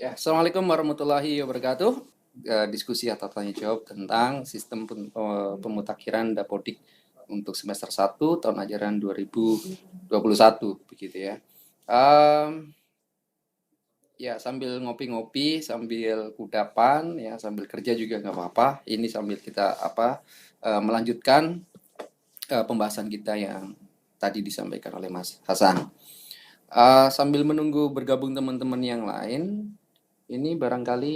Ya, Assalamualaikum warahmatullahi wabarakatuh. Diskusi atau tanya jawab tentang sistem pemutakhiran Dapodik untuk semester 1 tahun ajaran 2021 begitu ya. Ya sambil ngopi-ngopi, sambil kudapan ya, sambil kerja juga nggak apa-apa. Ini sambil kita melanjutkan pembahasan kita yang tadi disampaikan oleh Mas Hasan. Sambil menunggu bergabung teman-teman yang lain, ini barangkali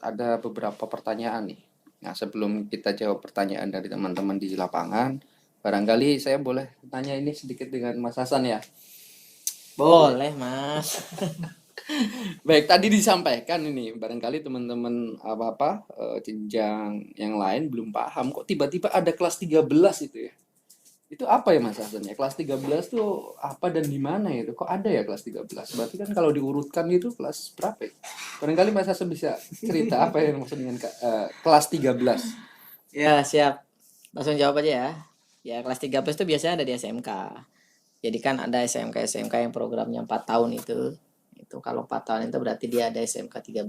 ada beberapa pertanyaan nih. Nah, sebelum kita jawab pertanyaan dari teman-teman di lapangan, barangkali saya boleh tanya ini sedikit dengan Mas Hasan ya. Boleh, Mas. Baik, tadi disampaikan ini, barangkali teman-teman jenjang yang lain belum paham kok tiba-tiba ada kelas 13 itu ya. Itu apa ya Mas Hasan ya? Kelas 13 tuh apa dan di mana itu? Kok ada ya kelas 13? Berarti kan kalau diurutkan itu kelas berapa ya? Barangkali Mas Hasan bisa cerita apa yang maksud dengan kelas 13? Ya, siap. Langsung jawab aja ya. Ya, kelas 13 itu biasanya ada di SMK. Jadi kan ada SMK yang programnya 4 tahun itu. Itu kalau 4 tahun itu berarti dia ada SMK 13.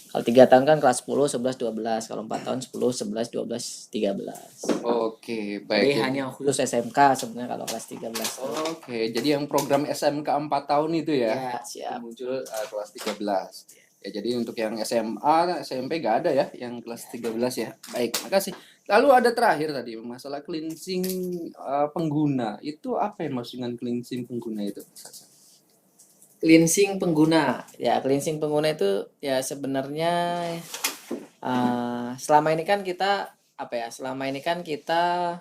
Kalau 3 tahun kan kelas 10, 11, 12. Kalau 4 tahun 10, 11, 12, 13. Oke, Jadi baik. hanya khusus SMK sebenarnya kalau kelas 13. Oke, jadi yang program SMK 4 tahun itu ya, Ya, itu siap. muncul kelas 13. Ya, jadi untuk yang SMA, SMP nggak ada ya yang kelas 13 ya. Baik, makasih. Lalu ada terakhir tadi masalah cleansing pengguna. Itu apa yang maksud dengan cleansing pengguna itu? Cleansing pengguna. Ya, cleansing pengguna itu ya sebenarnya selama ini kan kita selama ini kan kita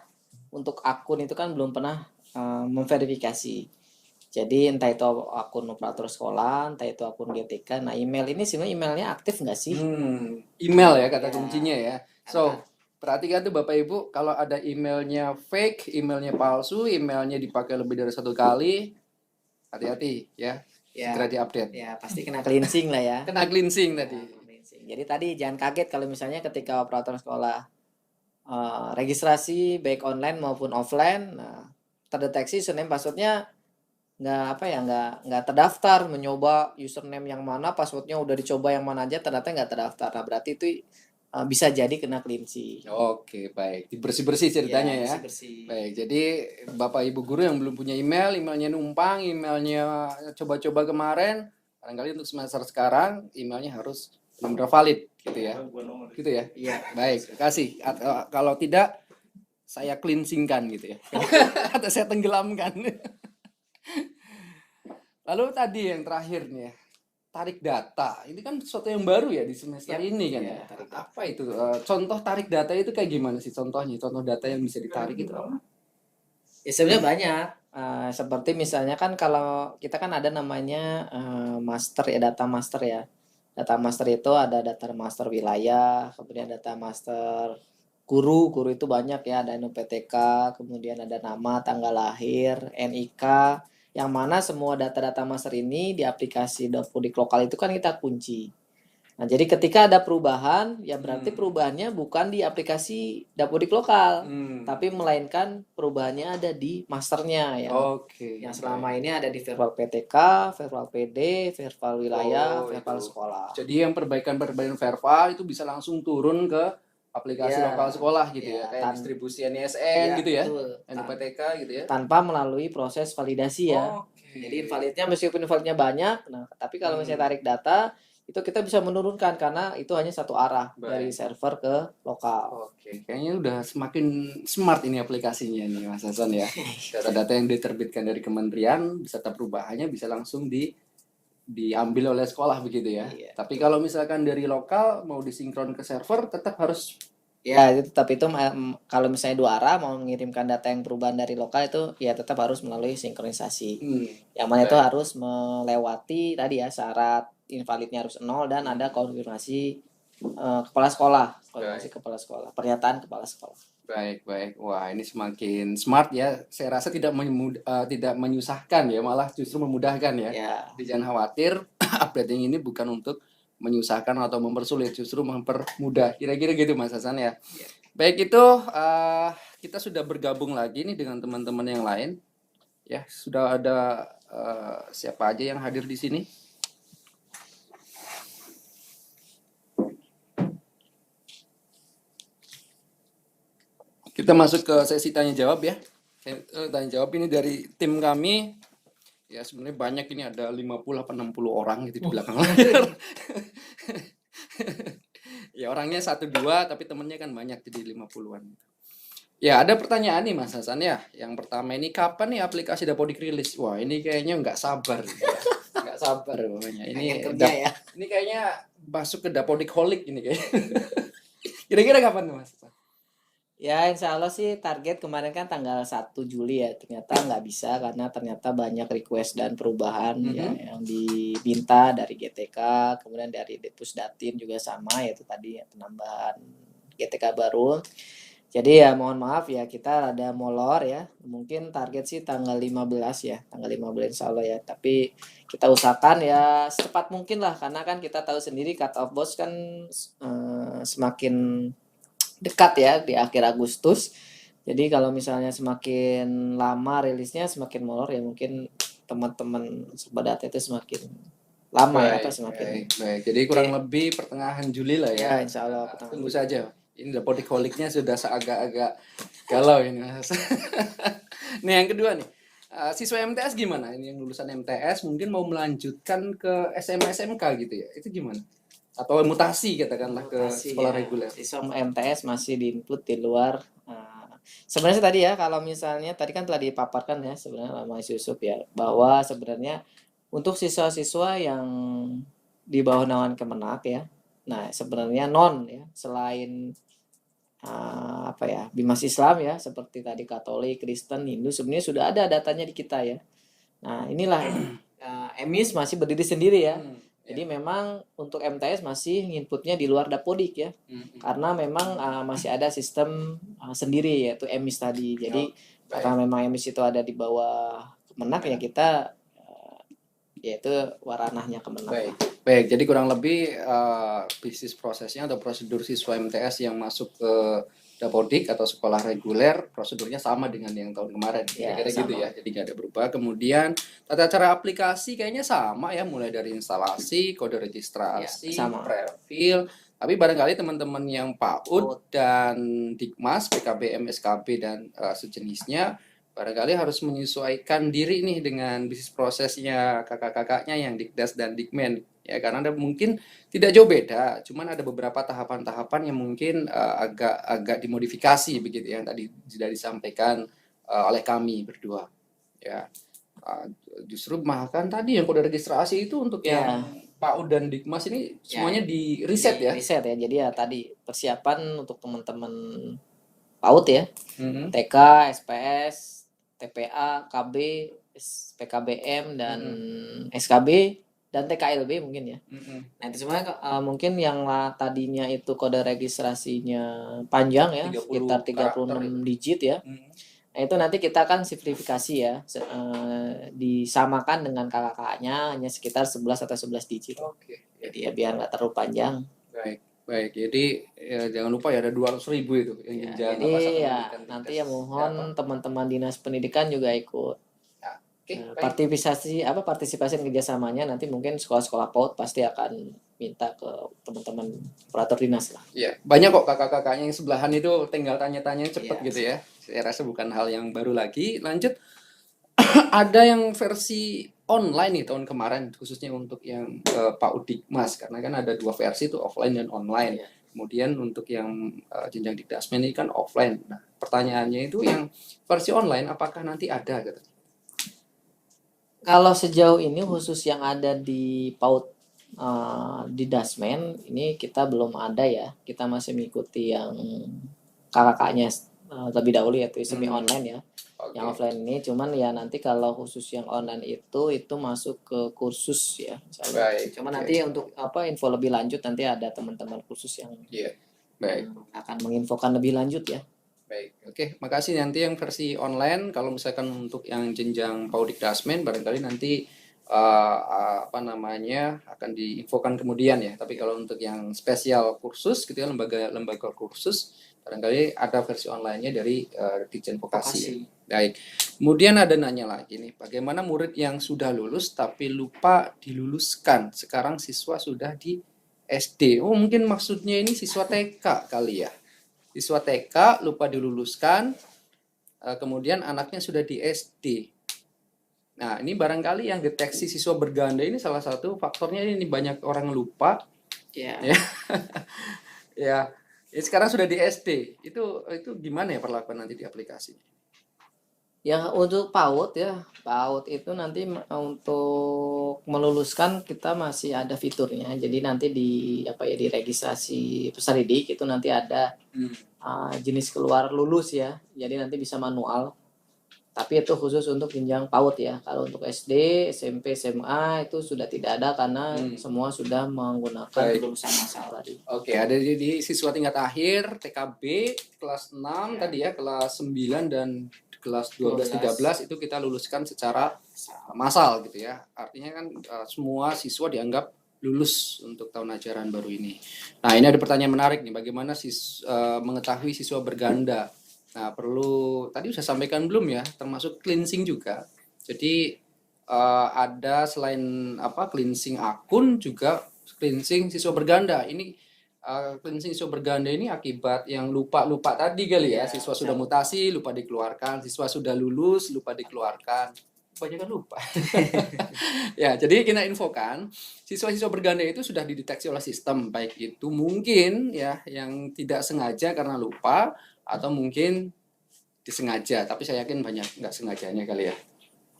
untuk akun itu kan belum pernah memverifikasi. Jadi entah itu akun operator sekolah, entah itu akun GTK. Nah, email ini sebenarnya emailnya aktif nggak sih? Email ya kata Ya, kuncinya ya. So, perhatikan tuh Bapak Ibu, kalau ada emailnya fake, emailnya palsu, emailnya dipakai lebih dari 1 kali, hati-hati ya. Segera diupdate. ya pasti kena cleansing lah ya. Kena cleansing tadi. Cleansing. Jadi tadi jangan kaget kalau misalnya ketika operator sekolah registrasi baik online maupun offline, nah, terdeteksi username passwordnya nggak terdaftar, mencoba username yang mana, passwordnya udah dicoba yang mana aja ternyata nggak terdaftar. Nah, berarti itu bisa jadi kena cleansing. Oke, baik. Bersih-bersih ceritanya ya. Bersih. Baik, jadi Bapak Ibu guru yang belum punya email, emailnya numpang, emailnya coba-coba kemarin, barangkali untuk semester sekarang emailnya harus benar-benar valid gitu ya. Gitu ya. Iya. Baik, kasih. Kalau tidak saya cleansingkan gitu ya. Atau saya tenggelamkan. Lalu tadi yang terakhir nih ya, tarik data. Ini kan sesuatu yang baru ya di semester ini kan ya. Apa itu? Contoh tarik data itu kayak gimana sih contohnya? Contoh data yang bisa ditarik itu apa? Ya sebenarnya banyak. Seperti misalnya kan kalau kita kan ada namanya master ya, data master ya. Data master itu ada data master wilayah, kemudian data master guru itu banyak ya, ada NUPTK, kemudian ada nama, tanggal lahir, NIK, yang mana semua data-data master ini di aplikasi Dapodik lokal itu kan kita kunci. Nah, jadi ketika ada perubahan, ya berarti perubahannya bukan di aplikasi Dapodik lokal, tapi melainkan perubahannya ada di masternya yang selama ini ada di Verbal PTK, Verbal PD, Verbal wilayah, Verbal sekolah. Jadi yang perbaikan verbal itu bisa langsung turun ke aplikasi lokal sekolah gitu ya, kayak distribusi NISN gitu ya, NUPTK gitu ya. Tanpa melalui proses validasi ya. Jadi invalidnya meskipun invalidnya banyak, nah tapi kalau misalnya tarik data itu kita bisa menurunkan karena itu hanya satu arah dari server ke lokal. Oke, kayaknya udah semakin smart ini aplikasinya nih Mas Hasan ya. Data-data yang diterbitkan dari kementerian beserta perubahannya bisa langsung diambil oleh sekolah begitu ya. Iya. Tapi kalau misalkan dari lokal mau disinkron ke server tetap harus ya tetap itu kalau misalnya dua arah mau mengirimkan data yang perubahan dari lokal itu ya tetap harus melalui sinkronisasi. Yang mana itu harus melewati tadi ya syarat invalidnya harus 0 dan ada konfirmasi kepala sekolah, pernyataan kepala sekolah. Baik. Wah, ini semakin smart ya. Saya rasa tidak menyusahkan ya, malah justru memudahkan ya. Jadi jangan khawatir, updating ini bukan untuk menyusahkan atau mempersulit, justru mempermudah. Kira-kira gitu Mas Hasan ya. Baik itu kita sudah bergabung lagi nih dengan teman-teman yang lain. Ya, sudah ada siapa aja yang hadir di sini? Kita masuk ke sesi tanya jawab ya. Tanya jawab ini dari tim kami. Ya sebenarnya banyak, ini ada 50 apa 60 orang gitu di belakang layar. Ya orangnya 1 2 tapi temennya kan banyak, jadi 50-an. Ya ada pertanyaan nih Mas Hasan ya. Yang pertama ini, kapan nih aplikasi Dapodik rilis? Wah ini kayaknya nggak sabar. Nggak sabar pokoknya. Ini kayaknya masuk ke Dapodik holic ini kayaknya. Kira-kira kapan tuh Mas Hasan? Ya, insya Allah sih target kemarin kan tanggal 1 Juli ya. Ternyata nggak bisa karena ternyata banyak request dan perubahan ya yang diminta dari GTK, kemudian dari Depusdatin juga sama, yaitu tadi ya, penambahan GTK baru. Jadi ya mohon maaf ya, kita ada molor ya. Mungkin target sih tanggal 15 ya, tanggal 15 insya Allah ya. Tapi kita usahakan ya secepat mungkin lah, karena kan kita tahu sendiri cut off box kan semakin dekat ya di akhir Agustus. Jadi kalau misalnya semakin lama rilisnya semakin molor ya, mungkin teman-teman sobat data itu semakin lama ya atau semakin baik. Jadi kurang lebih pertengahan Juli lah ya. ya insya Allah Tunggu saja. Ini Dapodik holicnya sudah agak-agak galau ini Mas. Nih yang kedua nih, siswa MTS gimana? Ini yang lulusan MTS mungkin mau melanjutkan ke SMA SMK gitu ya. Itu gimana? Atau mutasi katakanlah ke sekolah reguler. Siswa MTS masih di-input di luar. Sebenarnya tadi ya, kalau misalnya tadi kan telah dipaparkan ya sebenarnya sama Mas Yusuf ya, bahwa sebenarnya untuk siswa-siswa yang di bawah naungan Kemenak ya, nah sebenarnya non ya, selain apa ya, Bimas Islam ya, seperti tadi Katolik, Kristen, Hindu, sebenarnya sudah ada datanya di kita ya. Nah inilah EMIS masih berdiri sendiri ya. Jadi memang untuk MTS masih inputnya di luar Dapodik ya, karena memang masih ada sistem sendiri yaitu EMIS tadi. Jadi karena memang EMIS itu ada di bawah Kemenak ya, kita yaitu waranahnya Kemenak. Baik, jadi kurang lebih bisnis prosesnya atau prosedur siswa MTS yang masuk ke Dapodik atau sekolah reguler prosedurnya sama dengan yang tahun kemarin, kira-kira gitu ya, jadi nggak ada berubah. Kemudian tata cara aplikasi kayaknya sama ya, mulai dari instalasi, kode registrasi, prefil. Tapi barangkali teman-teman yang PAUD dan Dikmas, PKBM, SKB dan sejenisnya barangkali harus menyesuaikan diri nih dengan bisnis prosesnya kakak-kakaknya yang Dikdas dan Dikmen ya, karena ada mungkin tidak jauh beda, cuman ada beberapa tahapan-tahapan yang mungkin agak dimodifikasi begitu yang tadi sudah disampaikan oleh kami berdua ya. Justru bahkan tadi yang kode registrasi itu untuk yang PAUD dan Dikmas ini semuanya di reset ya. Reset ya. Jadi ya tadi persiapan untuk teman-teman PAUD ya. TK, SPS, TPA, KB, PKBM dan SKB dan TKLB mungkin ya. Nah itu semuanya mungkin yang tadinya itu kode registrasinya panjang ya, sekitar 36 digit ya. Nah itu nanti kita akan simplifikasi ya, disamakan dengan kakak-kakaknya hanya sekitar 11 atau 11 digit. Jadi ya biar nggak terlalu panjang. Baik, jadi ya, jangan lupa ya ada 200.000 itu yang jadi ya nanti ya mohon teman-teman dinas pendidikan juga ikut partisipasi kerjasamanya. Nanti mungkin sekolah-sekolah PAUD pasti akan minta ke teman-teman operator dinas lah. Iya, banyak kok kakak-kakaknya yang sebelahan itu tinggal tanya-tanya cepet gitu ya. Saya rasa bukan hal yang baru lagi. Lanjut, ada yang versi online nih tahun kemarin khususnya untuk yang PAUD Dikmas, karena kan ada 2 versi itu offline dan online. Kemudian untuk yang jenjang Dikdasmen ini kan offline. Nah pertanyaannya itu yang versi online apakah nanti ada gitu? Kalau sejauh ini khusus yang ada di PAUD di Dasmen ini kita belum ada ya. Kita masih mengikuti yang kakaknya lebih dahulu yaitu semi online ya. Yang offline ini cuman ya nanti kalau khusus yang online itu masuk ke kursus ya. Cuman nanti untuk info lebih lanjut nanti ada teman-teman kursus yang akan menginfokan lebih lanjut ya. Baik, oke, makasih. Nanti yang versi online kalau misalkan untuk yang jenjang PAUD Dikdasmen barangkali nanti akan diinfokan kemudian ya. Tapi kalau untuk yang spesial kursus gitu ya, lembaga kursus barangkali ada versi online-nya dari Ditjen Vokasi. Baik. Kemudian ada nanya lagi nih, bagaimana murid yang sudah lulus tapi lupa diluluskan? Sekarang siswa sudah di SD. Oh, mungkin maksudnya ini siswa TK kali ya. Siswa TK lupa diluluskan, kemudian anaknya sudah di SD. Nah, ini barangkali yang deteksi siswa berganda ini salah satu faktornya ini banyak orang lupa Ya. ya. Ya, sekarang sudah di SD. Itu gimana ya perlakuan nanti di aplikasi? Ya untuk PAUD itu nanti untuk meluluskan kita masih ada fiturnya. Jadi nanti di di registrasi peserta didik itu nanti ada jenis keluar lulus ya. Jadi nanti bisa manual. Tapi itu khusus untuk jenjang PAUD ya. Kalau untuk SD, SMP, SMA itu sudah tidak ada karena semua sudah menggunakan kelulusan massal tadi. Oke, ada di siswa tingkat akhir TKB kelas 6 tadi ya, kelas 9 dan kelas 12 13 itu kita luluskan secara massal gitu ya. Artinya kan semua siswa dianggap lulus untuk tahun ajaran baru ini. Nah, ini ada pertanyaan menarik nih, bagaimana mengetahui siswa berganda? Nah, perlu tadi sudah sampaikan belum ya, termasuk cleansing juga. Jadi ada selain cleansing akun juga cleansing siswa berganda. Ini cleansing siswa berganda ini akibat yang lupa tadi kali ya. Siswa sudah mutasi lupa dikeluarkan, siswa sudah lulus lupa dikeluarkan. Banyak kan lupa. Ya, jadi kita infokan siswa-siswa berganda itu sudah dideteksi oleh sistem, baik itu mungkin ya yang tidak sengaja karena lupa atau mungkin disengaja, tapi saya yakin banyak nggak sengajanya kali ya.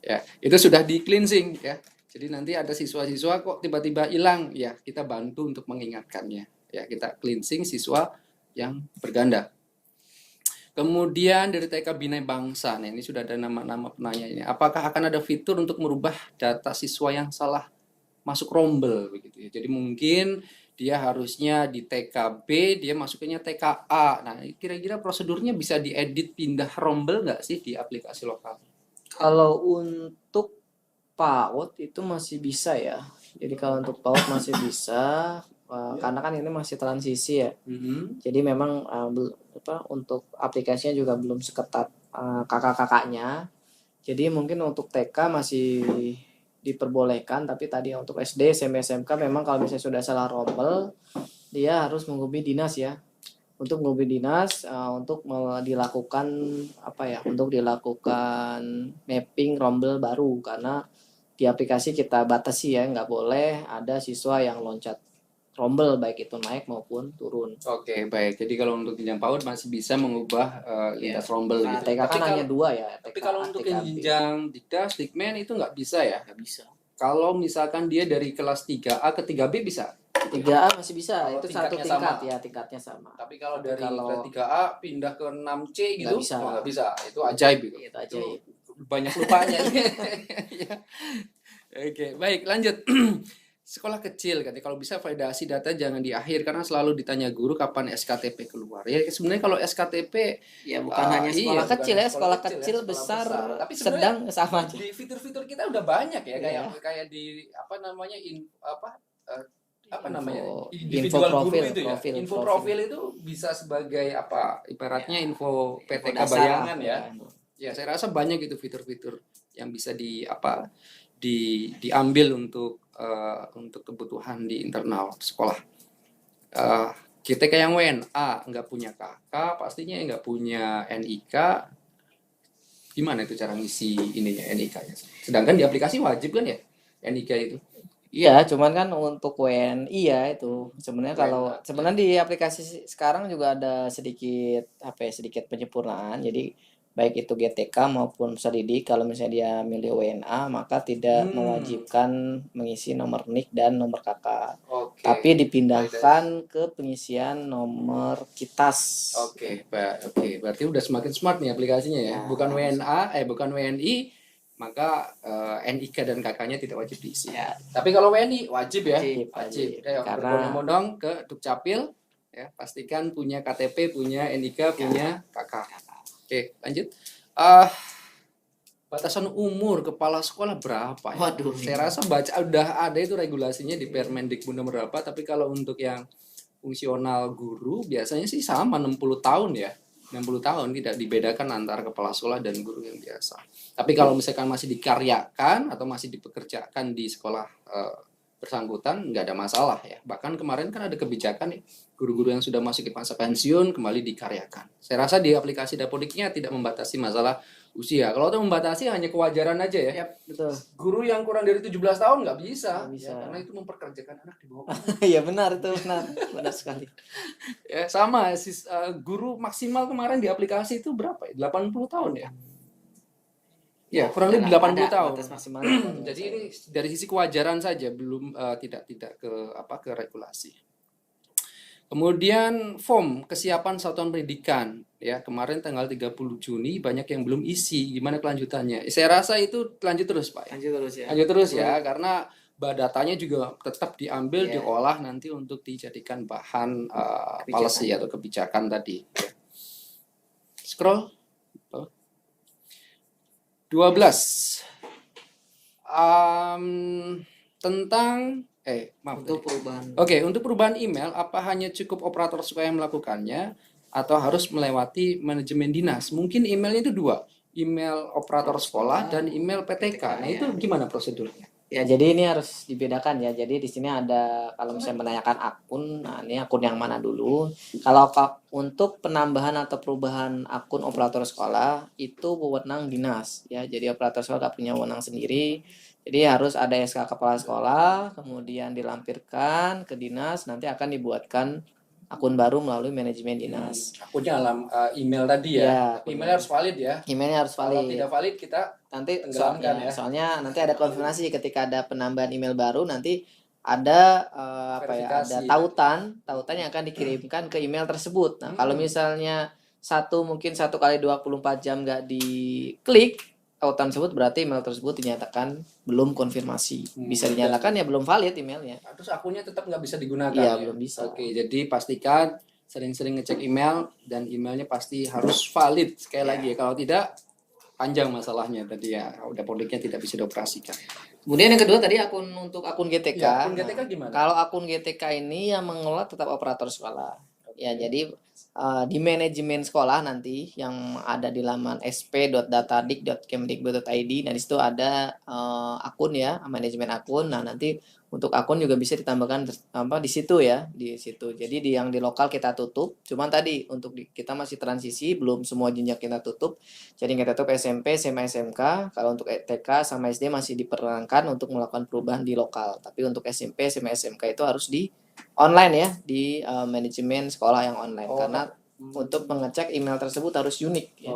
Ya, itu sudah di cleansing ya. Jadi nanti ada siswa-siswa kok tiba-tiba hilang, ya kita bantu untuk mengingatkannya. Ya, kita cleansing siswa yang berganda. Kemudian dari TK Binai Bangsa, nah ini sudah ada nama-nama penanya ini. Apakah akan ada fitur untuk merubah data siswa yang salah masuk rombel begitu ya. Jadi mungkin dia harusnya di TKB, dia masukinnya TKA. Nah, kira-kira prosedurnya bisa diedit pindah rombel nggak sih di aplikasi lokal? Kalau untuk PAUD itu masih bisa ya. Jadi kalau untuk PAUD masih bisa karena kan ini masih transisi ya. Jadi memang untuk aplikasinya juga belum seketat kakak-kakaknya. Jadi mungkin untuk TK masih diperbolehkan, tapi tadi untuk SD, SMP, SMK memang kalau misalnya sudah salah rombel, dia harus menghubungi dinas ya. Untuk menghubungi dinas untuk dilakukan untuk dilakukan mapping rombel baru, karena di aplikasi kita batasi ya, nggak boleh ada siswa yang loncat rombel baik itu naik maupun turun. Oke, baik. Jadi kalau untuk jenjang PAUD masih bisa mengubah lintas rombel Nah, gitu. TK kan hanya 2 ya. Tapi kalau untuk yang jenjang Dikdas, Dikmen itu nggak bisa ya? Nggak bisa. Kalau misalkan dia dari kelas 3A ke 3B bisa? 3A masih bisa, Kalau itu satu tingkatnya tingkat sama. ya, tingkatnya sama. Tapi kalau dari kelas 3A pindah ke 6C gitu, Nggak bisa. nggak bisa. Itu ajaib gitu. Itu ajaib. Banyak lupanya. Ya. Oke, baik lanjut. Sekolah kecil katanya kalau bisa validasi data jangan di akhir karena selalu ditanya guru kapan SKTP keluar. Ya sebenarnya kalau SKTP ya bukan hanya sekolah kecil ya, sekolah kecil ya, besar, tapi sedang sama aja. di fitur-fitur kita udah banyak ya, kayak di individual profil, guru itu ya. Info profil itu bisa sebagai ibaratnya info PTK bayangan ya. Ya, saya rasa banyak itu fitur-fitur yang bisa diambil untuk kebutuhan di internal sekolah. Kita kayak yang WNA nggak punya KK, pastinya nggak punya NIK. Gimana itu cara ngisi ininya NIK-nya? Sedangkan di aplikasi wajib kan ya NIK itu? Iya, cuman kan untuk WNI ya itu sebenarnya sebenarnya di aplikasi sekarang juga ada sedikit penyempurnaan. Jadi baik itu GTK maupun peserta didik, kalau misalnya dia milih WNA maka tidak mewajibkan mengisi nomor NIK dan nomor KK. Tapi dipindahkan ke pengisian nomor KITAS. Oke, berarti udah semakin smart nih aplikasinya ya. Bukan bukan WNI, maka NIK dan KK-nya tidak wajib diisi. Ya. Tapi kalau WNI wajib ya. Wajib. Karena berbondong-bondong ke Dukcapil ya, pastikan punya KTP, punya NIK, punya KK. Oke, lanjut. Batasan umur kepala sekolah berapa ya? Waduh. Saya rasa udah ada itu regulasinya di Permendikbud nomor berapa, tapi kalau untuk yang fungsional guru biasanya sih sama 60 tahun ya. 60 tahun tidak dibedakan antara kepala sekolah dan guru yang biasa. Tapi kalau misalkan masih dikaryakan atau masih dipekerjakan di sekolah bersangkutan nggak ada masalah ya. Bahkan kemarin kan ada kebijakan nih, guru-guru yang sudah masuk ke masa pensiun kembali dikaryakan. Saya rasa di aplikasi Dapodiknya tidak membatasi masalah usia. Kalau itu membatasi hanya kewajaran aja ya. Yap, betul. Guru yang kurang dari 17 tahun nggak bisa, Nggak bisa. ya, karena itu memperkerjakan anak di bawah. Iya benar itu, benar sekali. Ya, sama guru maksimal kemarin di aplikasi itu berapa ya? 80 tahun ya. Ya, kurang lebih 80 tahun. Batas maksimalnya. Jadi ini dari sisi kewajaran saja, belum tidak ke ke regulasi. Kemudian form kesiapan satuan pendidikan ya, kemarin tanggal 30 Juni banyak yang belum isi. Gimana kelanjutannya? Saya rasa itu lanjut terus, Pak. Lanjut terus ya. Lanjut terus ya, karena datanya juga tetap diambil, Iya. diolah nanti untuk dijadikan bahan Kebijakan. policy atau kebijakan tadi. Scroll. 12. Tentang maaf Untuk tadi. perubahan. Oke, untuk perubahan email, apa hanya cukup operator sekolah yang melakukannya atau harus melewati manajemen dinas? Mungkin emailnya itu dua, email operator sekolah dan email PTK. Nah, itu gimana prosedurnya? Ya, jadi ini harus dibedakan ya. Jadi di sini ada, kalau misalnya menanyakan akun, nah ini akun yang mana dulu. Kalau untuk penambahan atau perubahan akun operator sekolah itu wewenang dinas ya. Jadi operator sekolah nggak punya wewenang sendiri. Jadi harus ada SK kepala sekolah, kemudian dilampirkan ke dinas, nanti akan dibuatkan akun baru melalui manajemen dinas. Akunnya email tadi ya. Ya, Emailnya harus valid ya. Emailnya harus Kalau valid. tidak valid kita Nanti tenggelamkan ya. soalnya nanti ada konfirmasi ketika ada penambahan email baru, nanti ada ada tautan yang akan dikirimkan ke email tersebut. Nah, kalau misalnya mungkin 1 kali 24 jam nggak diklik tautan tersebut, berarti email tersebut dinyatakan belum konfirmasi. Bisa dinyatakan ya belum valid emailnya. Terus akunnya tetap nggak bisa digunakan. Iya, ya? belum bisa. Oke, jadi pastikan sering-sering ngecek email dan emailnya pasti harus valid. Sekali lagi ya, kalau tidak panjang masalahnya tadi ya, udah produknya tidak bisa dioperasikan. Kemudian yang kedua tadi untuk akun GTK. Ya, akun GTK gimana? Kalau akun GTK ini yang mengelola tetap operator sekolah. Ya, jadi di manajemen sekolah nanti yang ada di laman sp.datadik.kemdikbud.id. Nah, di situ ada akun ya, manajemen akun. Nah, nanti untuk akun juga bisa ditambahkan di situ ya, di situ. Jadi yang di lokal kita tutup. Cuman tadi untuk kita masih transisi, belum semua jenjang kita tutup. Jadi kita tutup SMP, SMA, SMK. Kalau untuk TK sama SD masih diperkenankan untuk melakukan perubahan di lokal. Tapi untuk SMP, SMA, SMK itu harus di online ya, di manajemen sekolah yang online. Karena untuk mengecek email tersebut harus unik ya.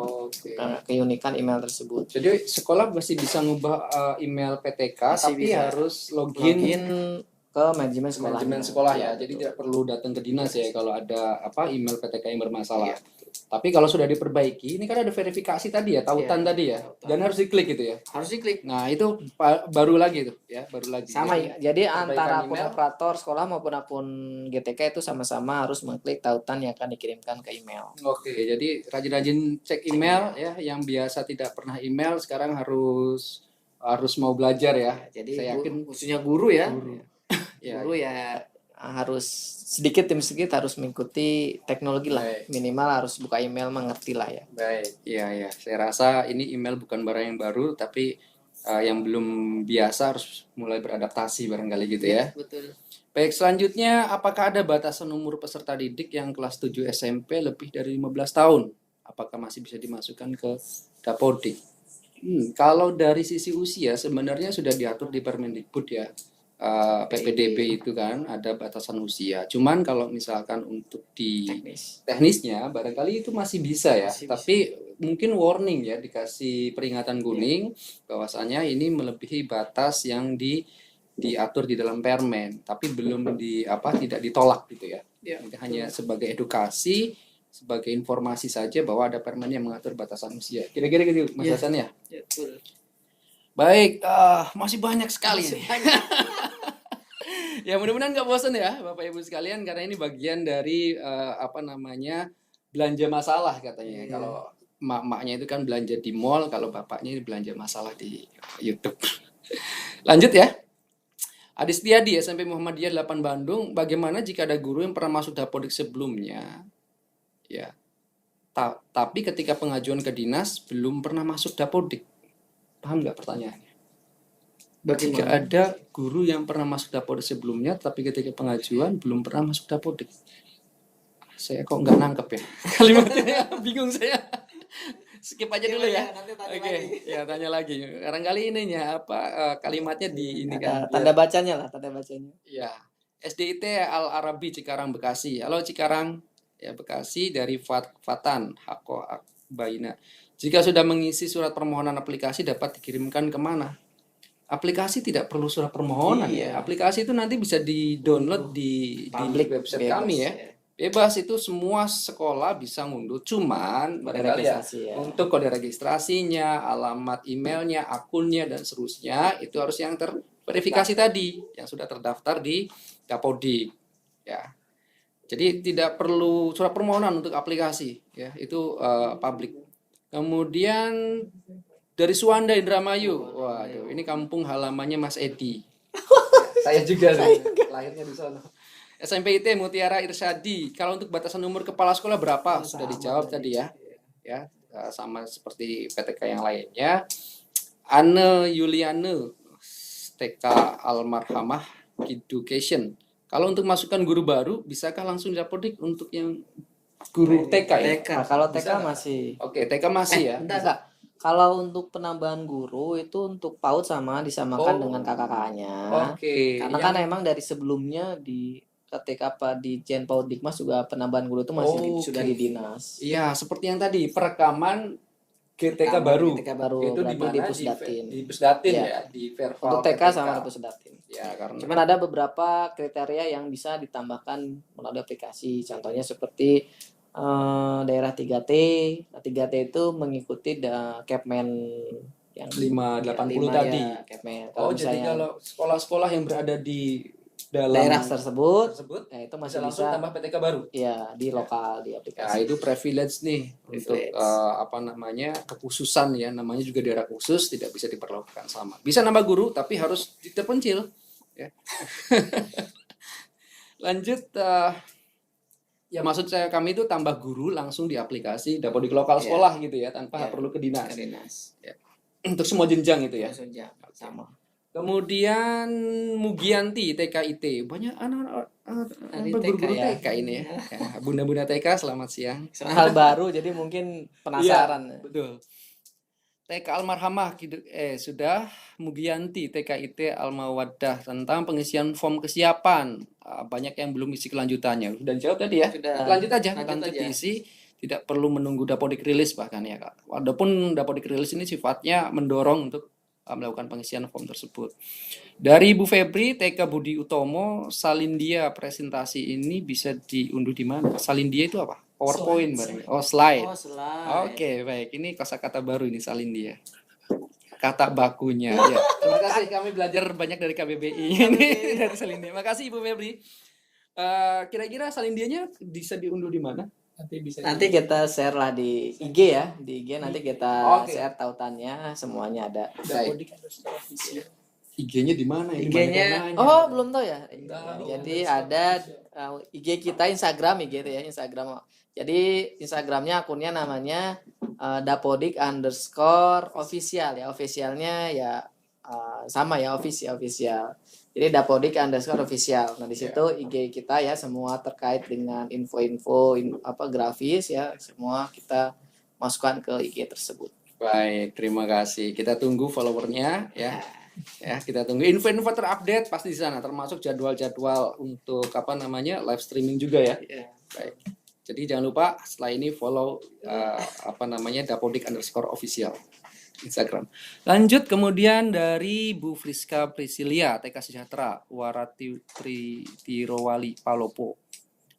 Karena keunikan email tersebut. Jadi sekolah masih bisa ngubah email PTK Masih tapi bisa. harus login ke manajemen sekolah. Manajemen sekolah ya. Jadi tidak perlu datang ke dinas ya kalau ada email PTK yang bermasalah. Iya. Tapi kalau sudah diperbaiki, ini kan ada verifikasi tadi ya, tautan Iya, tadi ya. tautan. Dan harus diklik gitu ya. Harus diklik. Nah, itu baru lagi tuh ya, baru lagi. Sama ya. Jadi antara akun email. operator sekolah maupun akun GTK itu sama-sama harus mengklik tautan yang akan dikirimkan ke email. Oke, jadi rajin-rajin cek email ya, yang biasa tidak pernah email sekarang harus mau belajar ya. Jadi saya yakin khususnya guru ya. Ya, Guru ya harus sedikit demi sedikit harus mengikuti teknologi lah. Baik. Minimal harus buka email, mengerti lah ya. Baik, iya. Saya rasa ini email bukan barang yang baru, tapi yang belum biasa harus mulai beradaptasi barangkali gitu ya. Betul. Baik, selanjutnya apakah ada batasan umur peserta didik yang kelas 7 SMP lebih dari 15 tahun? Apakah masih bisa dimasukkan ke Dapodik? Kalau dari sisi usia sebenarnya sudah diatur di Permendikbud ya. PPDB itu kan ada batasan usia. Cuman kalau misalkan untuk di teknisnya barangkali itu masih bisa ya. Tapi mungkin warning ya, dikasih peringatan kuning bahwasanya ini melebihi batas yang diatur di dalam permen, tapi belum tidak ditolak gitu ya. Ini hanya sebagai edukasi, sebagai informasi saja bahwa ada permen yang mengatur batasan usia. Kira-kira gitu Mas Hasan ya? Betul. Baik, masih banyak sekali nih. Ya mudah-mudahan nggak bosan ya Bapak Ibu sekalian, karena ini bagian dari belanja masalah katanya. Kalau mak-maknya itu kan belanja di mall, kalau bapaknya ini belanja masalah di YouTube. Lanjut ya. Adi Setiadi SMP Muhammadiyah 8 Bandung, bagaimana jika ada guru yang pernah masuk Dapodik sebelumnya? Ya. Tapi ketika pengajuan ke dinas belum pernah masuk Dapodik. Paham nggak pertanyaannya? Jika Bagaimana? ada guru yang pernah masuk Dapodik sebelumnya, tapi ketika pengajuan belum pernah masuk Dapodik. Saya kok nggak nangkep ya kalimatnya, bingung saya. Skip aja dulu ya. Nanti tanya Oke, lagi. ya tanya lagi. Barangkali ininya apa kalimatnya di ini kan Ada biar tanda bacanya lah, tanda bacanya. ya. SDIT Al Arabi Cikarang Bekasi. Halo Cikarang, ya Bekasi dari Fatan Hako Akbaina. Jika sudah mengisi surat permohonan aplikasi dapat dikirimkan kemana? Aplikasi tidak perlu surat permohonan ya. Iya. Aplikasi itu nanti bisa di-download di Publik website bebas kami ya. Bebas itu semua sekolah bisa ngunduh. Cuman Kode barangkali ya registrasi ya. untuk kode registrasinya, alamat emailnya, akunnya dan seterusnya itu harus yang terverifikasi tadi yang sudah terdaftar di Dapodik ya. Jadi tidak perlu surat permohonan untuk aplikasi ya. Itu publik. Kemudian dari Suwanda Indramayu. Waduh, ini kampung halamannya Mas Edi. Saya juga sih. Lahirnya di sana. SMPIT Mutiara Irsyadi. Kalau untuk batasan umur kepala sekolah berapa? Sudah dijawab tadi ya. Ya, sama seperti PTK yang lainnya. Anne Yuliane TK Almarhamah Education. Kalau untuk masukkan guru baru, bisakah langsung Dapodik untuk yang guru TK ya? Nah, kalau TK Bisa nggak? masih. Oke, TK masih ya. Enggak. Kalau untuk penambahan guru itu untuk PAUD disamakan Oh. dengan kakak-kakaknya. Oke, Karena kan emang dari sebelumnya di ketika apa di Jen PAUD Dikmas juga penambahan guru itu masih Oke. sudah di dinas. Iya, seperti yang tadi perekaman GTK baru. GTK baru Itu di berarti mana? di Pusdatin. Di Pusdatin Iya. ya, di Verval Untuk TK PTK. sama di Pusdatin. Ya, karena Cuman ada beberapa kriteria yang bisa ditambahkan melalui aplikasi. Contohnya seperti daerah 3T. Nah, 3T itu mengikuti Kepmen yang 580 5 tadi. ya, Kepmen. Oh, Kalau jadi misalnya kalau sekolah-sekolah yang berada di dalam daerah tersebut, tersebut ya itu bisa masih langsung bisa tambah PTK baru. ya di lokal di Ya, aplikasi. itu privilege nih untuk apa namanya kekhususan ya, namanya juga daerah khusus tidak bisa diperlakukan sama. Bisa nambah guru tapi harus terpencil. Ya. Lanjut, ya maksud saya kami itu tambah guru langsung di aplikasi Dapodik lokal Iya. sekolah gitu ya, tanpa Iya. perlu ke dinas. Ke dinas. Untuk semua jenjang itu ya. Maksudnya sama. Kemudian Mugianti TKIT, banyak anak-anak guru-guru TK ya. TK ini ya. Ya, bunda-bunda TK selamat siang. Hal baru jadi mungkin penasaran. Betul. TK Almarhamah sudah. Mugianti TKIT Almawadah tentang pengisian form kesiapan. Banyak yang belum isi kelanjutannya. Sudah dijawab tadi ya. Sudah. Lanjut aja, Lanjut aja. diisi. Tidak perlu menunggu Dapodik rilis bahkan ya Kak. Walaupun Dapodik rilis ini sifatnya mendorong untuk melakukan pengisian form tersebut. Dari Bu Febri, TK Budi Utomo, Salindia presentasi ini bisa diunduh di mana? Salindia itu apa? PowerPoint bareng. Oh, slide. Oh, slide. Oke, baik. Ini kosakata baru ini Salindia. Kata bakunya. Ya. Terima kasih kami belajar banyak dari KBBI ini dari Salindia. Makasih Ibu Febri. Kira-kira Salindianya bisa diunduh di mana? Nanti kita share lah di IG ya, di IG nanti kita Oke. share tautannya semuanya ada. Baik. IG-nya di mana? Ini IG-nya, banyak yang nanya. oh belum tahu ya. Tahu. Jadi ada IG kita Instagram IG itu ya Instagram. Jadi Instagramnya akunnya namanya Dapodik_official ya. Officialnya ya sama ya official. Jadi Dapodik_official. Nah di situ IG kita ya semua terkait dengan info-info grafis ya semua kita masukkan ke IG tersebut. Baik, terima kasih. Kita tunggu followernya ya. Ya, kita tunggu info-info terupdate pasti di sana, termasuk jadwal-jadwal untuk live streaming juga ya. Baik. Jadi jangan lupa setelah ini follow Dapodik_official Instagram. Lanjut kemudian dari Bu Friska Priscilia TK Sejahtera Warati Tirowali Palopo.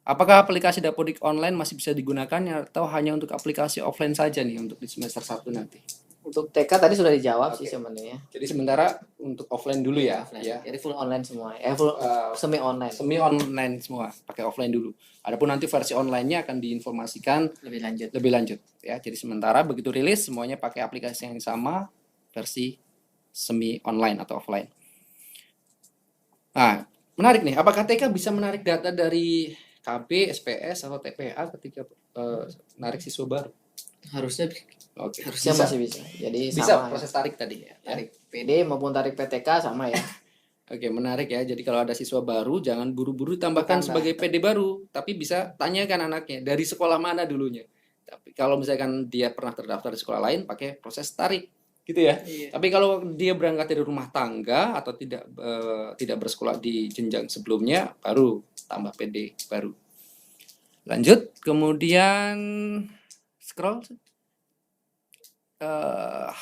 Apakah aplikasi Dapodik online masih bisa digunakan atau hanya untuk aplikasi offline saja nih untuk di semester 1 nanti? Untuk TK tadi sudah dijawab sih sebenarnya. Jadi sementara untuk offline dulu ya. Offline. Ya. Jadi full online semua. Full semi online. Semi online semua, pakai offline dulu. Adapun nanti versi online-nya akan diinformasikan lebih lanjut ya. Jadi sementara begitu rilis semuanya pakai aplikasi yang sama, versi semi online atau offline. Nah, menarik nih. Apakah TK bisa menarik data dari KB, SPS atau TPA ketika menarik siswa baru? Harusnya Oke, Harusnya bisa. masih bisa. Jadi Bisa sama ya. proses tarik tadi ya. Tarik PD maupun tarik PTK sama ya. Oke, menarik ya. Jadi kalau ada siswa baru, jangan buru-buru tambahkan Ditambah. sebagai PD baru, tapi bisa tanyakan anaknya dari sekolah mana dulunya. Tapi kalau misalkan dia pernah terdaftar di sekolah lain, pakai proses tarik, gitu ya. Iya. Tapi kalau dia berangkat dari rumah tangga atau tidak bersekolah di jenjang sebelumnya, baru tambah PD baru. Lanjut, kemudian scroll. Eh,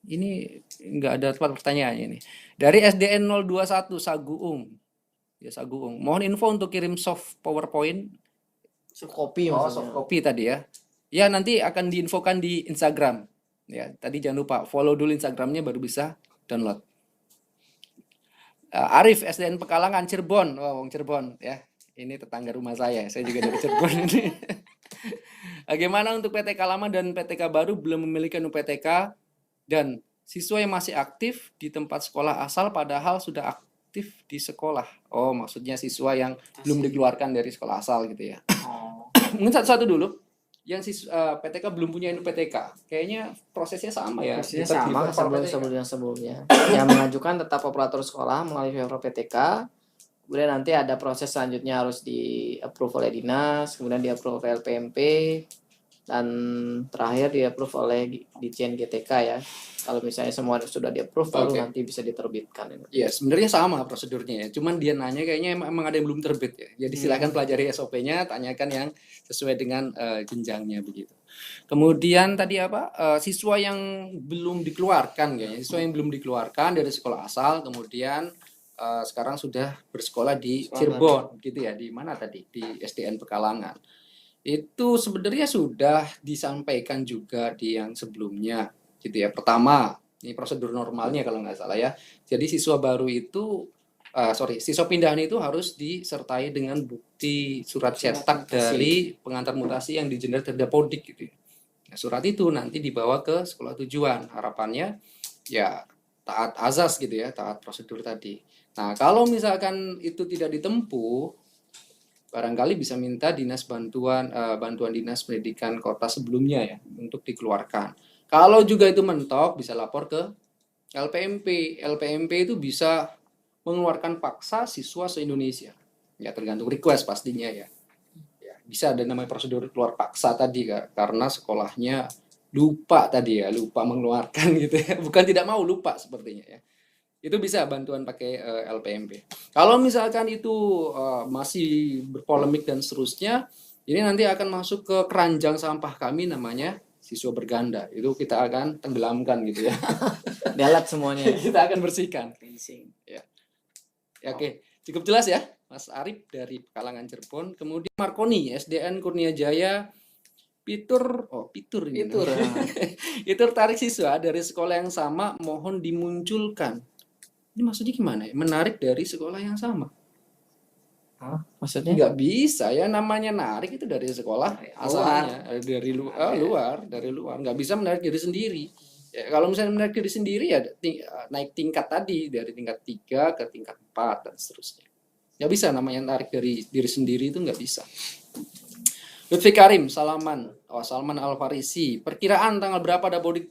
ini nggak ada tempat pertanyaannya ini. Dari SDN 021 Saguung. Ya Saguung. Mohon info untuk kirim soft PowerPoint. Kopi Oh, maksudnya. soft copy tadi ya. Ya, nanti akan diinfokan di Instagram. Ya, tadi jangan lupa follow dulu Instagramnya baru bisa download. Arif SDN Pekalangan Cirebon. Oh, wong Cirebon ya. Ini tetangga rumah saya. Saya juga dari Cirebon ini. Bagaimana untuk PTK lama dan PTK baru belum memiliki UPTK dan siswa yang masih aktif di tempat sekolah asal padahal sudah aktif di sekolah. Oh, maksudnya siswa yang belum dikeluarkan dari sekolah asal gitu ya. Oh. Mungkin satu-satu dulu. Yang PTK belum punya UPTK. Kayaknya prosesnya sama ya. Prosesnya Tetap di sama Pemprov sebelum-sebelumnya. Yang mengajukan tetap operator sekolah melalui Pemprov PTK. Kemudian nanti ada proses selanjutnya harus di approve oleh dinas, kemudian di approve oleh LPMP, dan terakhir di approve oleh Ditjen GTK ya. Kalau misalnya semua sudah di approve baru Oke. nanti bisa diterbitkan. Iya, sebenarnya sama prosedurnya ya. Cuman dia nanya kayaknya emang ada yang belum terbit ya. Jadi silakan pelajari SOP-nya, tanyakan yang sesuai dengan jenjangnya begitu. Kemudian tadi apa? Siswa yang belum dikeluarkan kayaknya. Siswa yang belum dikeluarkan dari sekolah asal, kemudian sekarang sudah bersekolah di Cirebon gitu ya. Di mana tadi? Di SDN Pekalangan. Itu sebenarnya sudah disampaikan juga di yang sebelumnya gitu ya. Pertama, ini prosedur normalnya kalau nggak salah ya. Jadi siswa baru itu siswa pindahan itu harus disertai dengan bukti surat cetak dari pengantar mutasi yang digenerate dari Dapodik gitu ya. Nah, surat itu nanti dibawa ke sekolah tujuan. Harapannya ya taat azas gitu ya, taat prosedur tadi. Nah, kalau misalkan itu tidak ditempuh, barangkali bisa minta bantuan dinas pendidikan kota sebelumnya ya untuk dikeluarkan. Kalau juga itu mentok, bisa lapor ke LPMP. LPMP itu bisa mengeluarkan paksa siswa se-Indonesia. Ya tergantung request pastinya ya. Bisa ada namanya prosedur keluar paksa tadi karena sekolahnya lupa mengeluarkan gitu ya. Bukan tidak mau, lupa sepertinya ya. Itu bisa bantuan pakai LPMP. Kalau misalkan itu masih berpolemik dan seterusnya, ini nanti akan masuk ke keranjang sampah kami namanya siswa berganda. Itu kita akan tenggelamkan gitu ya. Dialat semuanya. Kita akan bersihkan. Ya. Ya, oke. Cukup jelas ya, Mas Arif dari Pekalangan Cirebon. Kemudian Markoni, SDN Kurnia Jaya, Pitur ini. Pitur. Pitur tarik siswa dari sekolah yang sama mohon dimunculkan. Ini maksudnya gimana ya? Menarik dari sekolah yang sama. Maksudnya? Nggak bisa ya, namanya narik itu dari sekolah asalnya, dari luar. Nggak bisa menarik diri sendiri. Ya, kalau misalnya menarik diri sendiri ya naik tingkat tadi dari tingkat 3 ke tingkat 4 dan seterusnya. Nggak bisa namanya narik dari diri sendiri, itu nggak bisa. Lutfi Karim, Salman Al-Farisi. Perkiraan tanggal berapa Dapodik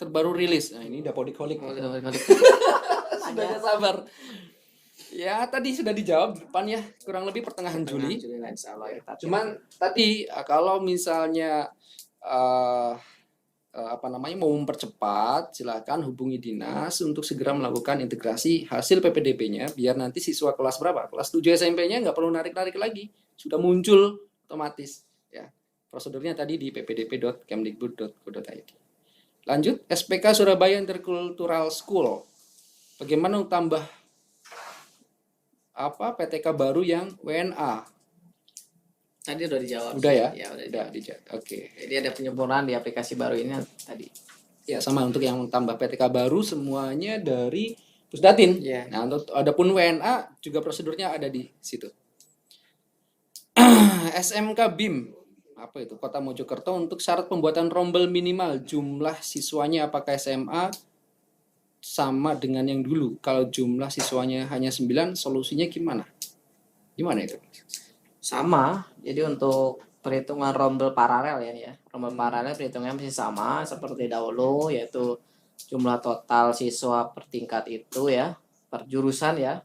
terbaru rilis? Nah, ini Dapodik Holik. Sudah gak sabar. Ya, tadi sudah dijawab di depan ya, kurang lebih pertengahan Juli. Cuman tadi kalau misalnya mau mempercepat, silakan hubungi dinas untuk segera melakukan integrasi hasil PPDB-nya biar nanti siswa kelas berapa? Kelas 7 SMP-nya nggak perlu narik-narik lagi, sudah muncul otomatis ya. Prosedurnya tadi di ppdb.kemdikbud.go.id. Lanjut, SPK Surabaya Intercultural School. Bagaimana tambah PTK baru yang WNA? Tadi udah dijawab. Udah ya? Ya udah dijawab. Oke. Jadi ada penyempurnaan di aplikasi baru ini tadi. Ya, sama untuk yang tambah PTK baru semuanya dari Pusdatin. Yeah. Nah, untuk adapun WNA juga prosedurnya ada di situ. SMK BIM. Apa itu? Kota Mojokerto untuk syarat pembuatan rombel minimal jumlah siswanya apakah SMA sama dengan yang dulu. Kalau jumlah siswanya hanya 9, solusinya gimana? Gimana itu? Sama. Jadi untuk perhitungan rombel paralel ya. Rombel paralel perhitungannya masih sama seperti dahulu, yaitu jumlah total siswa per tingkat itu ya, per jurusan ya,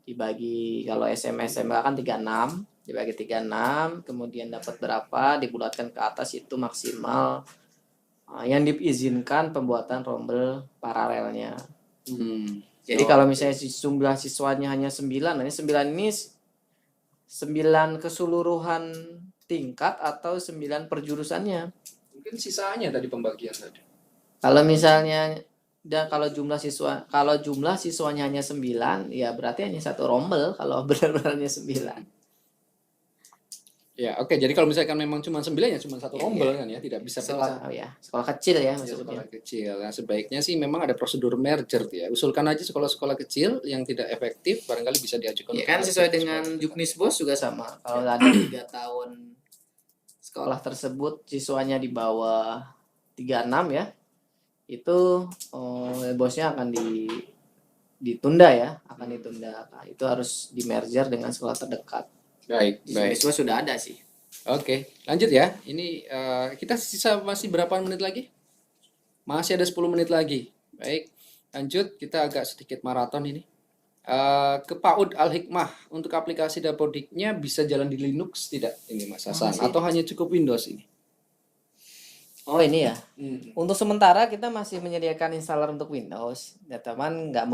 dibagi kalau SMA SMK kan 36, dibagi 36, kemudian dapat berapa, dibulatkan ke atas itu maksimal yang diizinkan pembuatan rombel paralelnya. Jadi kalau misalnya jumlah siswanya hanya 9, nanti 9 ini 9 keseluruhan tingkat atau 9 perjurusannya. Mungkin sisanya tadi pembagian tadi. Kalau misalnya kalau jumlah siswanya hanya 9, ya berarti hanya satu rombel kalau benar-benarnya 9. Ya, oke. Jadi kalau misalkan memang cuma 9 ya cuma satu rombel kan ya, tidak bisa pecah. Sekolah kecil ya Ya, maksudnya. sekolah kecil. Nah, sebaiknya sih memang ada prosedur merger ya. Usulkan aja sekolah-sekolah kecil yang tidak efektif barangkali bisa diajukan. Ya kan sesuai dengan Juknisbos juga sama. Kalau ada 3 tahun sekolah tersebut siswanya di bawah 36 ya, itu bosnya akan ditunda ya, akan ditunda. Nah, itu harus di merger dengan sekolah terdekat. Baik. Siswa sudah ada sih. Oke, lanjut ya. Ini kita sisa masih berapa menit lagi? Masih ada 10 menit lagi. Baik, lanjut. Kita agak sedikit maraton ini. Ke PAUD Al-Hikmah, untuk aplikasi Dapodiknya bisa jalan di Linux tidak ini Mas Hasan? Atau hanya cukup Windows ini? Oh ini ya. Untuk sementara kita masih menyediakan installer untuk Windows. Ya teman nggak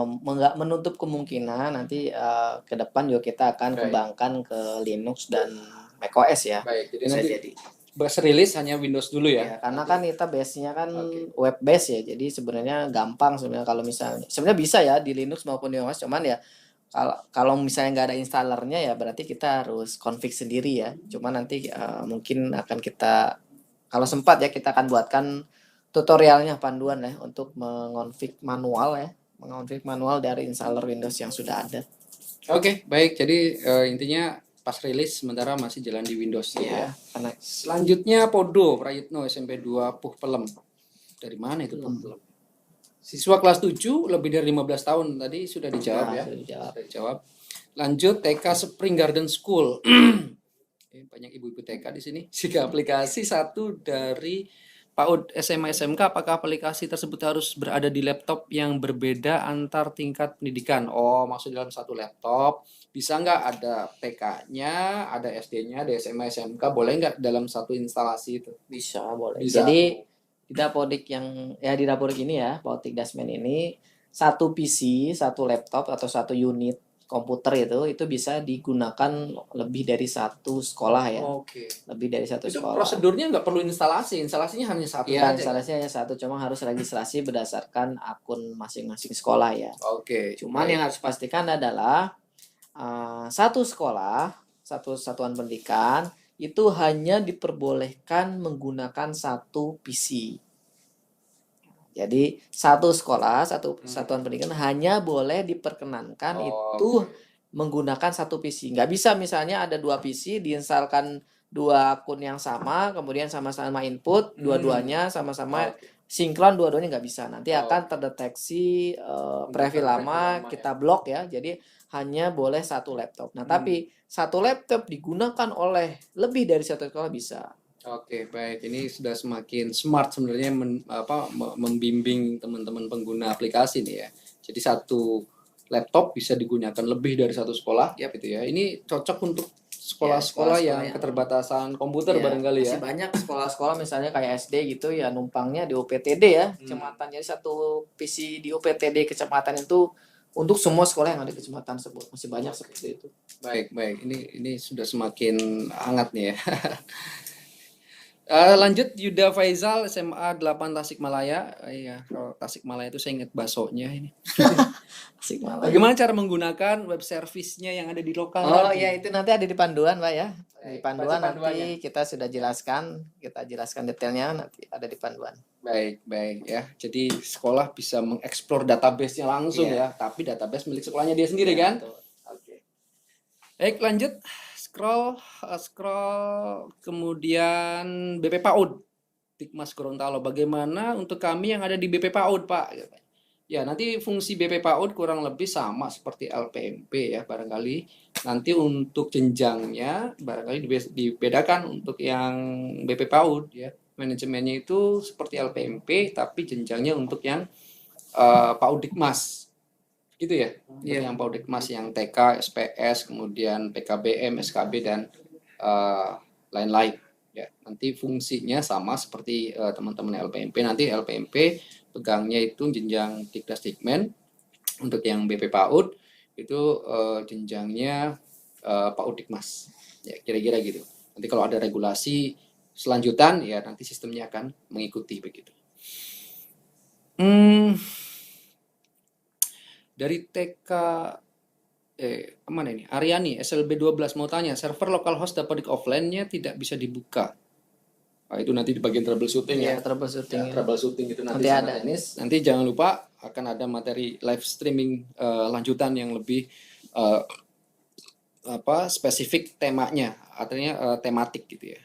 menutup kemungkinan nanti ke depan juga kita akan kembangkan ke Linux dan macOS ya. Baik, jadi Bisa nanti jadi. rilis hanya Windows dulu ya. Ya, karena kan kita base-nya kan web base ya. Jadi sebenarnya gampang sebenarnya kalau misalnya sebenarnya bisa ya di Linux maupun di macOS, cuman ya kalau misalnya nggak ada installernya ya berarti kita harus config sendiri ya. Cuma nanti mungkin akan kita kalau sempat ya kita akan buatkan tutorialnya, panduan ya untuk mengonfig manual dari installer Windows yang sudah ada. Oke, baik. Jadi intinya pas rilis sementara masih jalan di Windows ya. Karena Selanjutnya Podo Prayitno SMP 2 Puh Pelem. Dari mana itu Puh Pelem? Siswa kelas 7 lebih dari 15 tahun tadi sudah dijawab ya. Sudah dijawab. Lanjut TK Spring Garden School. Banyak ibu-ibu TK di sini. Jika aplikasi satu dari PAUD SMA SMK, apakah aplikasi tersebut harus berada di laptop yang berbeda antar tingkat pendidikan? Oh, maksud dalam satu laptop. Bisa nggak ada TK-nya, ada SD-nya, ada SMA SMK, boleh nggak dalam satu instalasi itu? Bisa, boleh. Bisa. Jadi di Dapodik di Dapodik ini ya, Dapodik Dasmen ini satu PC, satu laptop atau satu unit komputer itu bisa digunakan lebih dari satu sekolah ya. Oke. Lebih dari satu Itu sekolah. prosedurnya nggak perlu instalasinya hanya satu Ya, saja. instalasinya hanya satu, cuma harus registrasi berdasarkan akun masing-masing sekolah ya. Oke. Cuman yang harus pastikan adalah satu sekolah, satu satuan pendidikan itu hanya diperbolehkan menggunakan satu PC. Jadi satu sekolah, satu satuan pendidikan hanya boleh diperkenankan itu menggunakan satu PC. Nggak bisa misalnya ada 2 PC diinstalkan 2 akun yang sama, kemudian sama-sama input, dua-duanya sama-sama sinkron, dua-duanya nggak bisa. Nanti akan terdeteksi preview lama, kita blok ya. Jadi hanya boleh satu laptop. Nah, tapi satu laptop digunakan oleh lebih dari satu sekolah bisa. Oke, baik. Ini sudah semakin smart sebenarnya membimbing teman-teman pengguna aplikasi nih ya. Jadi satu laptop bisa digunakan lebih dari satu sekolah, gitu ya. Ini cocok untuk sekolah-sekolah yang keterbatasan komputer barangkali ya. Masih banyak sekolah-sekolah misalnya kayak SD gitu ya numpangnya di UPTD ya, kecamatan. Jadi satu PC di UPTD kecamatan itu untuk semua sekolah yang ada di kecamatan tersebut. Masih banyak seperti itu. Baik. Ini sudah semakin hangat nih ya. Lanjut Yuda Faizal SMA 8 Tasikmalaya. Iya, kalau Tasikmalaya itu saya ingat baksonya ini. Tasikmalaya. Bagaimana cara menggunakan web service-nya yang ada di lokal? Oh iya, itu nanti ada di panduan, Pak ya. Di panduan nanti kita sudah jelaskan, detailnya nanti ada di panduan. Baik ya. Jadi sekolah bisa mengeksplor database-nya langsung ya, tapi database milik sekolahnya dia sendiri kan? Oke. Baik, lanjut. Scroll kemudian BP PAUD Dikmas Gorontalo. Bagaimana untuk kami yang ada di BP PAUD, Pak? Ya, nanti fungsi BP PAUD kurang lebih sama seperti LPMP ya barangkali. Nanti untuk jenjangnya barangkali dibedakan untuk yang BP PAUD ya. Manajemennya itu seperti LPMP tapi jenjangnya untuk yang PAUD Dikmas. Gitu ya. Untuk Iya. yang PAUD Dikmas yang TK, SPS, kemudian PKBM, SKB dan lain-lain ya. Nanti fungsinya sama seperti teman-teman LPMP. Nanti LPMP pegangnya itu jenjang Dikdas Dikmen. Untuk yang BP PAUD itu jenjangnya PAUD Dikmas. Ya, kira-kira gitu. Nanti kalau ada regulasi selanjutan ya nanti sistemnya akan mengikuti begitu. Dari TK mana ini? Aryani SLB 12 mau tanya, server localhost dapat offline-nya tidak bisa dibuka. Nah, itu nanti di bagian troubleshooting ya. Iya, troubleshooting. Ya, troubleshooting itu nanti Nanti sama ada. Dennis. Nanti jangan lupa akan ada materi live streaming lanjutan yang lebih spesifik temanya, artinya tematik gitu ya.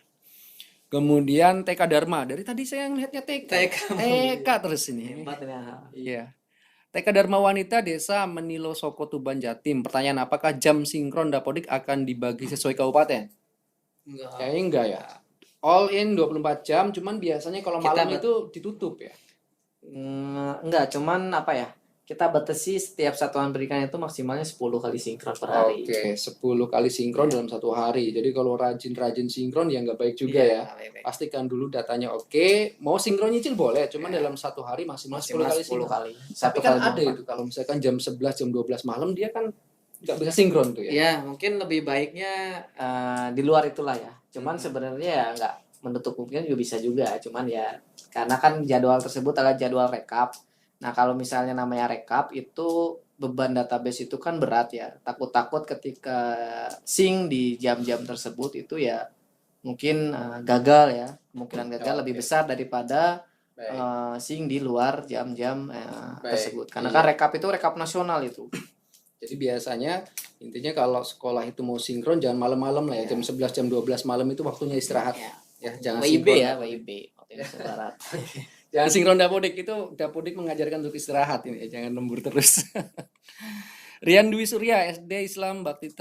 Kemudian TK Dharma. Dari tadi saya ngelihatnya TK terus ini. Hebat ini. Iya. TK Dharma Wanita Desa Menilo Soko Tuban Jatim. Pertanyaan, apakah jam sinkron Dapodik akan dibagi sesuai kabupaten? Enggak. Kayaknya enggak ya. All in 24 jam, cuman biasanya kalau malam itu ditutup ya. Enggak, cuman apa ya? Kita batasi setiap satuan pendidikan itu maksimalnya 10 kali sinkron per hari. Oke, 10 kali sinkron dalam satu hari. Jadi kalau rajin-rajin sinkron ya nggak baik juga ya. Pastikan dulu datanya oke. Mau sinkron nyicil boleh, cuman dalam satu hari maksimal 10 kali sinkron. Tapi kan ada itu kalau misalkan jam 11, jam 12 malam dia kan nggak bisa sinkron tuh ya. Ya, mungkin lebih baiknya di luar itulah ya. Cuman sebenarnya ya nggak menutup kemungkinan juga bisa juga. Cuman ya karena kan jadwal tersebut adalah jadwal rekap. Nah, kalau misalnya namanya rekap itu beban database itu kan berat ya. Takut-takut ketika sync di jam-jam tersebut itu ya mungkin gagal ya. Kemungkinan gagal lebih besar daripada sync di luar jam-jam tersebut. Karena kan rekap itu rekap nasional itu. Jadi biasanya intinya kalau sekolah itu mau sinkron jangan malam-malam lah ya. Jam 11, jam 12 malam itu waktunya istirahat. Ya, jangan WIB sinkron. ya, WIB. Barat. Jangan sinkron Dapodik, itu Dapodik mengajarkan untuk istirahat ini ya, jangan lembur terus. Rian Dwi Surya SD Islam Bakti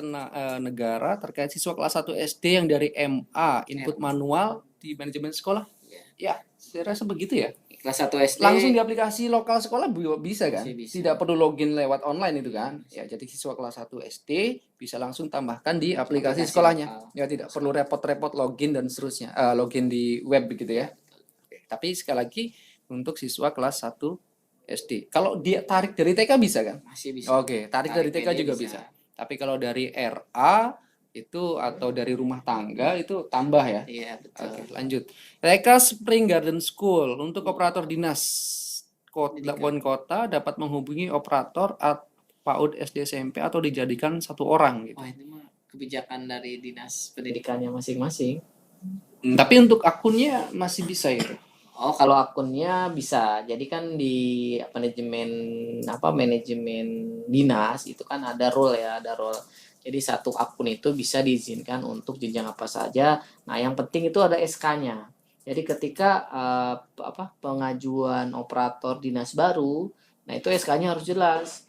Negara terkait siswa kelas 1 SD yang dari MA input manual di manajemen sekolah. Ya, saya rasa begitu ya. Kelas 1 SD Langsung di aplikasi lokal sekolah bisa kan? Bisa. Tidak perlu login lewat online itu kan? Ya, jadi siswa kelas 1 SD bisa langsung tambahkan di aplikasi sekolahnya. Lokal. Ya, tidak perlu repot-repot login dan seterusnya. Login di web begitu ya. Tapi sekali lagi untuk siswa kelas 1 SD. Kalau dia tarik dari TK bisa kan? Masih bisa. Oke, tarik dari TK juga bisa. Tapi kalau dari RA itu atau dari rumah tangga itu tambah ya. Iya, betul. Oke, lanjut. TK Spring Garden School untuk operator dinas kota dapat menghubungi operator PAUD SD SMP atau dijadikan satu orang gitu. Oh, itu mah kebijakan dari dinas pendidikannya masing-masing. Tapi untuk akunnya masih bisa itu. Oh, kalau akunnya bisa. Jadi kan di manajemen dinas itu kan ada role ya, ada role. Jadi satu akun itu bisa diizinkan untuk jenjang apa saja. Nah, yang penting itu ada SK-nya. Jadi ketika pengajuan operator dinas baru, nah itu SK-nya harus jelas.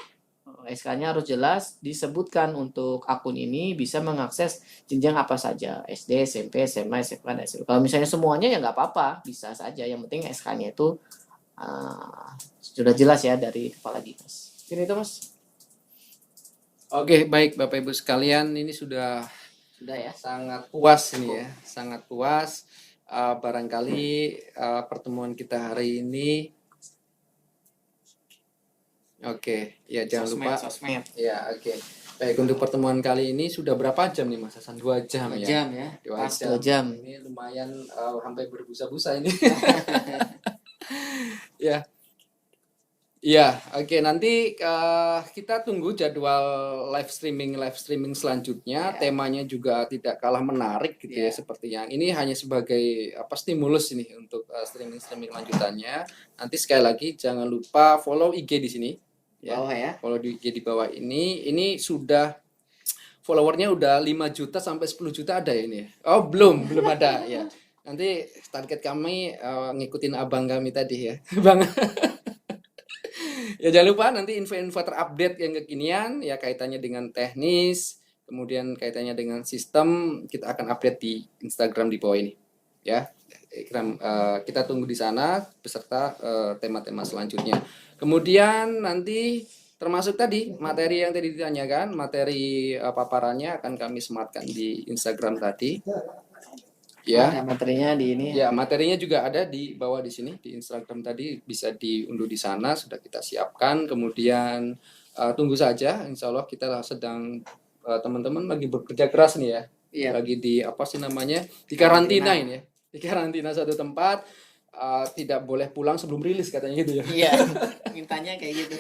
SK-nya harus jelas disebutkan untuk akun ini bisa mengakses jenjang apa saja, SD, SMP, SMA, SMK, dan SMA. Kalau misalnya semuanya ya nggak apa-apa, bisa saja. Yang penting SK-nya itu sudah jelas ya dari kepala dinas. Ini itu Mas. Oke, baik Bapak Ibu sekalian, ini sudah ya. Sangat puas ini ya, sangat puas. Barangkali pertemuan kita hari ini. Oke, ya jangan lupa. Sosmed. Ya, oke. Baik, untuk pertemuan kali ini sudah berapa jam nih Mas Hasan? 2 jam 2 ya. jam ya. 2 jam. Ini lumayan hampir berbusa-busa ini. Ya. Ya, oke. Nanti kita tunggu jadwal live streaming selanjutnya. Temanya juga tidak kalah menarik gitu ya, seperti yang ini hanya sebagai stimulus ini untuk streaming lanjutannya. Nanti sekali lagi jangan lupa follow IG di sini. Bawah ya. Follow di IG di bawah ini. Ini sudah followernya udah 5 juta sampai 10 juta ada ya ini. Oh, belum ada ya. Nanti target kami ngikutin abang kami tadi ya. Bang. Ya jangan lupa nanti info-info terupdate yang kekinian ya kaitannya dengan teknis, kemudian kaitannya dengan sistem kita akan update di Instagram di bawah ini ya. Kita tunggu di sana beserta tema-tema selanjutnya. Kemudian nanti termasuk tadi materi yang tadi ditanyakan, materi paparannya akan kami sematkan di Instagram tadi. Ya. Ada materinya di ini. Ya, materinya juga ada di bawah di sini di Instagram tadi, bisa diunduh di sana, sudah kita siapkan. Kemudian tunggu saja, insya Allah kita sedang teman-teman lagi bekerja keras nih ya. Iya. Lagi di apa sih namanya? Di karantina ini ya. Di karantina satu tempat, tidak boleh pulang sebelum rilis katanya gitu ya. Iya, mintanya kayak gitu.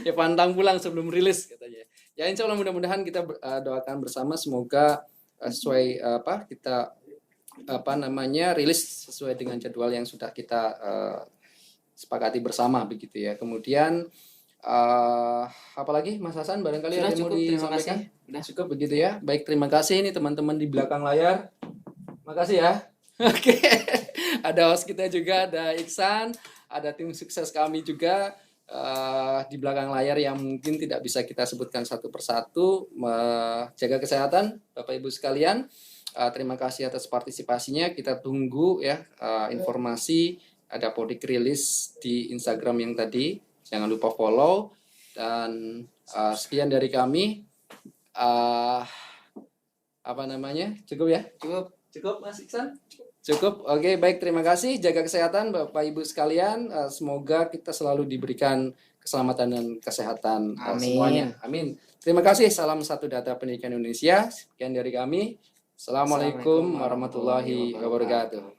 Ya pantang pulang sebelum rilis katanya. Ya insya Allah mudah-mudahan kita doakan bersama semoga sesuai kita rilis sesuai dengan jadwal yang sudah kita sepakati bersama begitu ya. Kemudian apalagi Mas Hasan barangkali Sudah ada yang mau cukup, terima disampaikan? kasih. Sudah cukup begitu ya. Baik, terima kasih ini teman-teman di belakang layar. Makasih ya. Oke. Ada host kita juga, ada Iksan, ada tim sukses kami juga di belakang layar yang mungkin tidak bisa kita sebutkan satu persatu. Jaga kesehatan Bapak Ibu sekalian. Terima kasih atas partisipasinya. Kita tunggu ya informasi ada podik rilis di Instagram yang tadi. Jangan lupa follow dan sekian dari kami. Cukup ya? Cukup Mas Iksan? Cukup. Oke, baik, terima kasih. Jaga kesehatan Bapak Ibu sekalian. Semoga kita selalu diberikan keselamatan dan kesehatan semuanya. Amin. Terima kasih. Salam satu data pendidikan Indonesia. Sekian dari kami. Assalamualaikum warahmatullahi wabarakatuh.